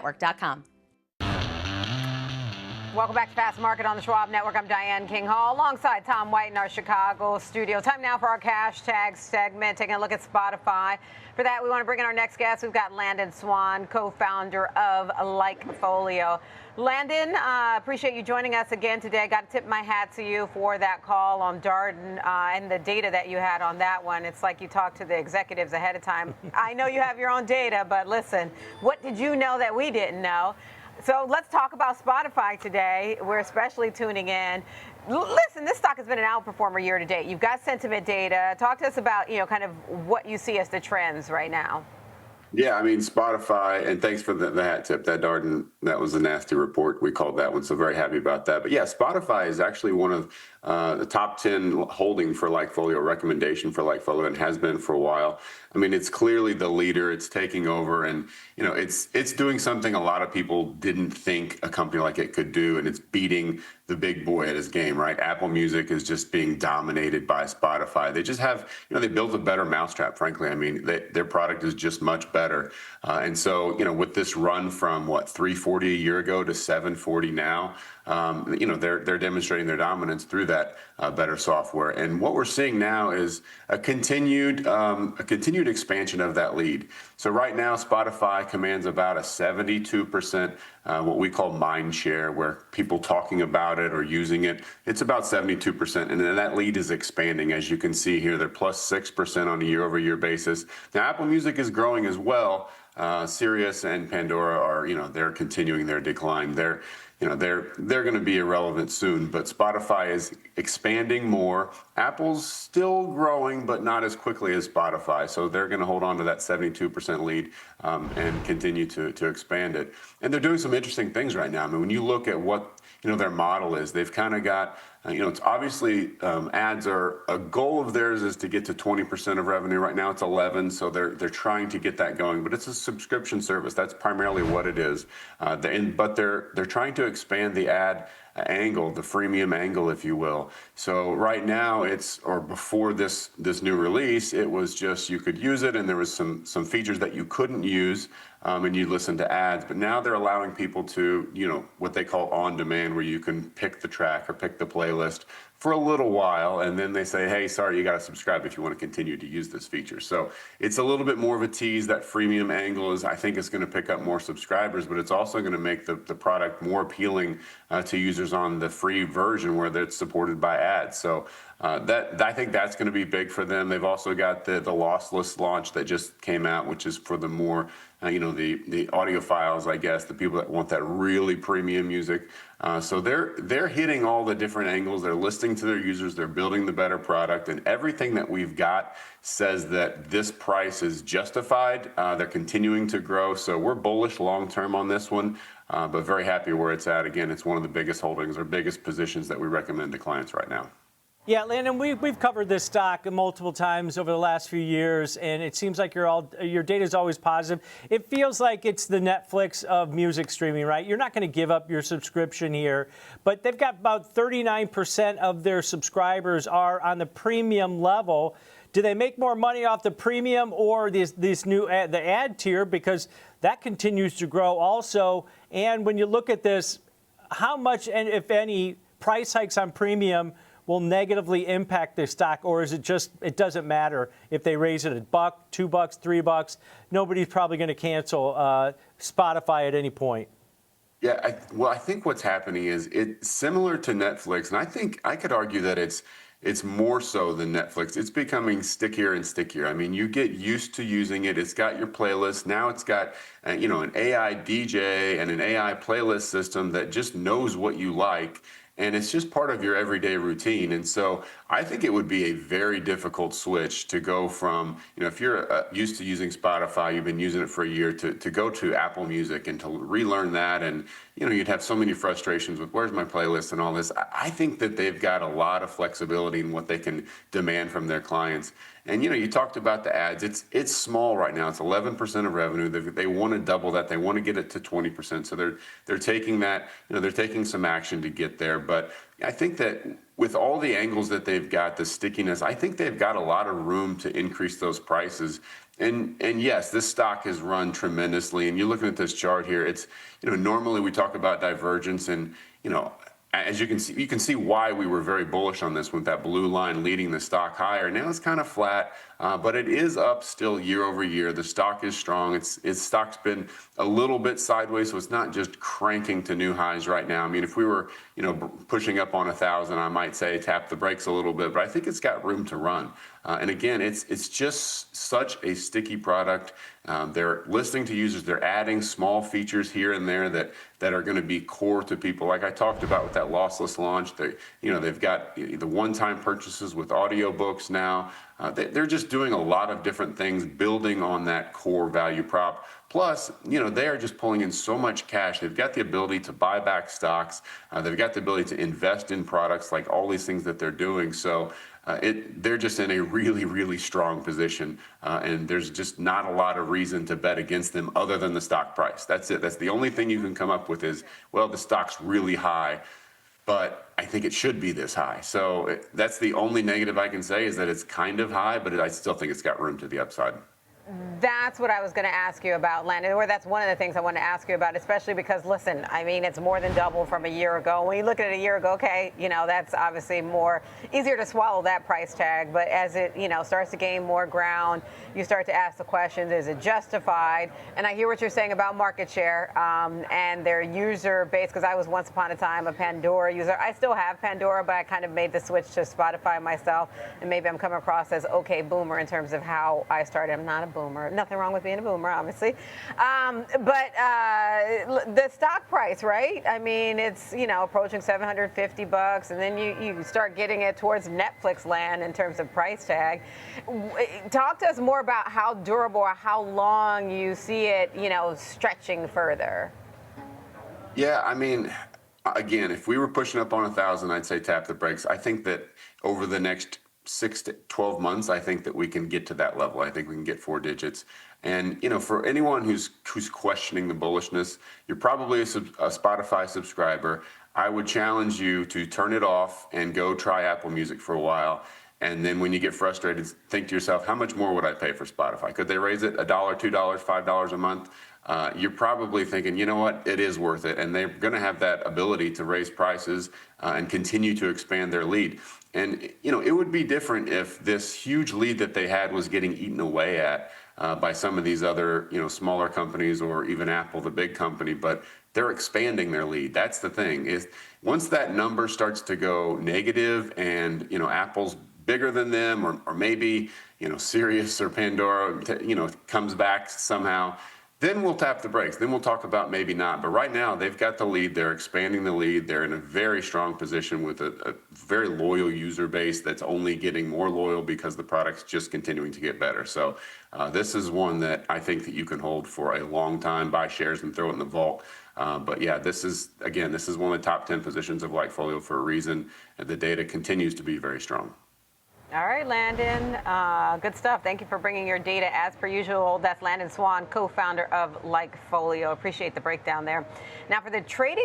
Network.com. Welcome back to Fast Market on the Schwab Network. I'm Diane King Hall alongside Tom White in our Chicago studio. Time now for our cash tag segment, taking a look at Spotify. For that, we want to bring in our next guest. We've got Landon Swan, co-founder of LikeFolio. Landon, appreciate you joining us again today. Got to tip my hat to you for that call on Darden and the data that you had on that one. It's like you talked to the executives ahead of time. I know you have your own data, but listen, what did you know that we didn't know? So let's talk about Spotify today. We're especially tuning in. Listen, this stock has been an outperformer year to date. You've got sentiment data. Talk to us about, kind of what you see as the trends right now. Yeah, I mean, Spotify, and thanks for the hat tip. That Darden, that was a nasty report. We called that one, so very happy about that. But yeah, Spotify is actually one of the top 10 holding for LikeFolio, recommendation for LikeFolio, and has been for a while. I mean, it's clearly the leader. It's taking over, and it's doing something a lot of people didn't think a company like it could do, and it's beating the big boy at his game, right? Apple Music is just being dominated by Spotify. They just have, they built a better mousetrap, frankly. I mean, their product is just much better. And so, with this run from $340 a year ago to $740 now, they're demonstrating their dominance through that better software. And what we're seeing now is a continued expansion of that lead. So right now, Spotify commands about a 72% what we call mind share, where people talking about it or using it. It's about 72%, and then that lead is expanding. As you can see here, they're plus 6% on a year-over-year basis. Now, Apple Music is growing as well. Sirius and Pandora are, they're continuing their decline. They're going to be irrelevant soon, but Spotify is expanding more. Apple's still growing, but not as quickly as Spotify. So they're going to hold on to that 72% lead and continue to expand it. And they're doing some interesting things right now. I mean, when you look at what their model is, they've kind of got, it's obviously ads are a goal of theirs is to get to 20% of revenue. Right now it's 11, so they're trying to get that going. But it's a subscription service. That's primarily what it is. But they're trying to expand the ad angle, the freemium angle, if you will. So right now before this new release, it was just you could use it, and there was some features that you couldn't use, and you listen to ads. But now they're allowing people to, what they call on demand, where you can pick the track or pick the playlist for a little while, and then they say, hey, sorry, you got to subscribe if you want to continue to use this feature. So it's a little bit more of a tease. That freemium angle I think is going to pick up more subscribers, but it's also going to make the product more appealing to users on the free version where it's supported by ads. So I think that's going to be big for them. They've also got the lossless launch that just came out, which is for the more, the audiophiles, I guess, the people that want that really premium music. So they're hitting all the different angles. They're listening to their users. They're building the better product, and everything that we've got says that this price is justified. They're continuing to grow, so we're bullish long term on this one, but very happy where it's at. Again, it's one of the biggest holdings or biggest positions that we recommend to clients right now. Yeah, Landon, we've covered this stock multiple times over the last few years, and it seems like your data is always positive. It feels like it's the Netflix of music streaming, right? You're not going to give up your subscription here, but they've got about 39% of their subscribers are on the premium level. Do they make more money off the premium or the ad tier, because that continues to grow also? And when you look at this, how much, and if any, price hikes on premium will negatively impact their stock, or is it just, it doesn't matter if they raise it $1, $2, $3? Nobody's probably going to cancel Spotify at any point. Yeah, I think what's happening is it's similar to Netflix, and I think I could argue that it's more so than Netflix. It's becoming stickier and stickier. I mean, you get used to using it. It's got your playlist. Now it's got, an AI DJ and an AI playlist system that just knows what you like. And it's just part of your everyday routine. And so I think it would be a very difficult switch to go from, if you're used to using Spotify, you've been using it for a year, to go to Apple Music and to relearn that. And, you'd have so many frustrations with where's my playlist and all this. I think that they've got a lot of flexibility in what they can demand from their clients. And, you talked about the ads. It's small right now. It's 11% of revenue. They want to double that. They want to get it to 20%. So they're taking that, they're taking some action to get there. But I think that with all the angles that they've got, the stickiness, I think they've got a lot of room to increase those prices. And yes, this stock has run tremendously. And you're looking at this chart here. It's, normally we talk about divergence, and, as you can see why we were very bullish on this with that blue line leading the stock higher. Now it's kind of flat, but it is up still year over year. The stock is strong. Its stock's been a little bit sideways, so it's not just cranking to new highs right now. I mean, if we were, pushing up on 1,000, I might say tap the brakes a little bit, but I think it's got room to run. And again, it's just such a sticky product. They're listening to users. They're adding small features here and there that are going to be core to people. Like I talked about with that lossless launch, they've got the one-time purchases with audiobooks now. They're just doing a lot of different things, building on that core value prop. Plus, they are just pulling in so much cash. They've got the ability to buy back stocks. They've got the ability to invest in products, like all these things that they're doing. So they're just in a really, really strong position. And there's just not a lot of reason to bet against them other than the stock price. That's it. That's the only thing you can come up with is, well, the stock's really high, but I think it should be this high. So that's the only negative I can say, is that it's kind of high, but I still think it's got room to the upside. That's what I was going to ask you about, Landon, or that's one of the things I want to ask you about, especially because, listen, I mean, it's more than double from a year ago. When you look at it a year ago, okay, that's obviously easier to swallow that price tag. But as it, starts to gain more ground, you start to ask the questions, is it justified? And I hear what you're saying about market share and their user base, because I was once upon a time a Pandora user. I still have Pandora, but I kind of made the switch to Spotify myself. And maybe I'm coming across as okay boomer in terms of how I started. I'm not a boomer. Nothing wrong with being a boomer, obviously. But the stock price, right? I mean, it's, approaching $750, and then you start getting it towards Netflix land in terms of price tag. Talk to us more about how durable or how long you see it, stretching further. Yeah, I mean, again, if we were pushing up on 1,000, I'd say tap the brakes. I think that over the next 6 to 12 months, I think that we can get to that level. I think we can get 4 digits. And, for anyone who's questioning the bullishness, you're probably a Spotify subscriber. I would challenge you to turn it off and go try Apple Music for a while. And then when you get frustrated, think to yourself, how much more would I pay for Spotify? Could they raise it $1, $2, $5 a month? You're probably thinking, you know what, it is worth it. And they're going to have that ability to raise prices and continue to expand their lead. And, it would be different if this huge lead that they had was getting eaten away at by some of these other, smaller companies, or even Apple, the big company. But they're expanding their lead. That's the thing, is once that number starts to go negative and, Apple's bigger than them, or maybe, Sirius or Pandora, comes back somehow, then we'll tap the brakes. Then we'll talk about maybe not. But right now, they've got the lead. They're expanding the lead. They're in a very strong position with a very loyal user base that's only getting more loyal because the product's just continuing to get better. So this is one that I think that you can hold for a long time, buy shares and throw it in the vault. But yeah, this is one of the top 10 positions of LikeFolio for a reason. And the data continues to be very strong. All right, Landon, good stuff. Thank you for bringing your data as per usual. That's Landon Swan, co-founder of LikeFolio. Appreciate the breakdown there. Now for the trading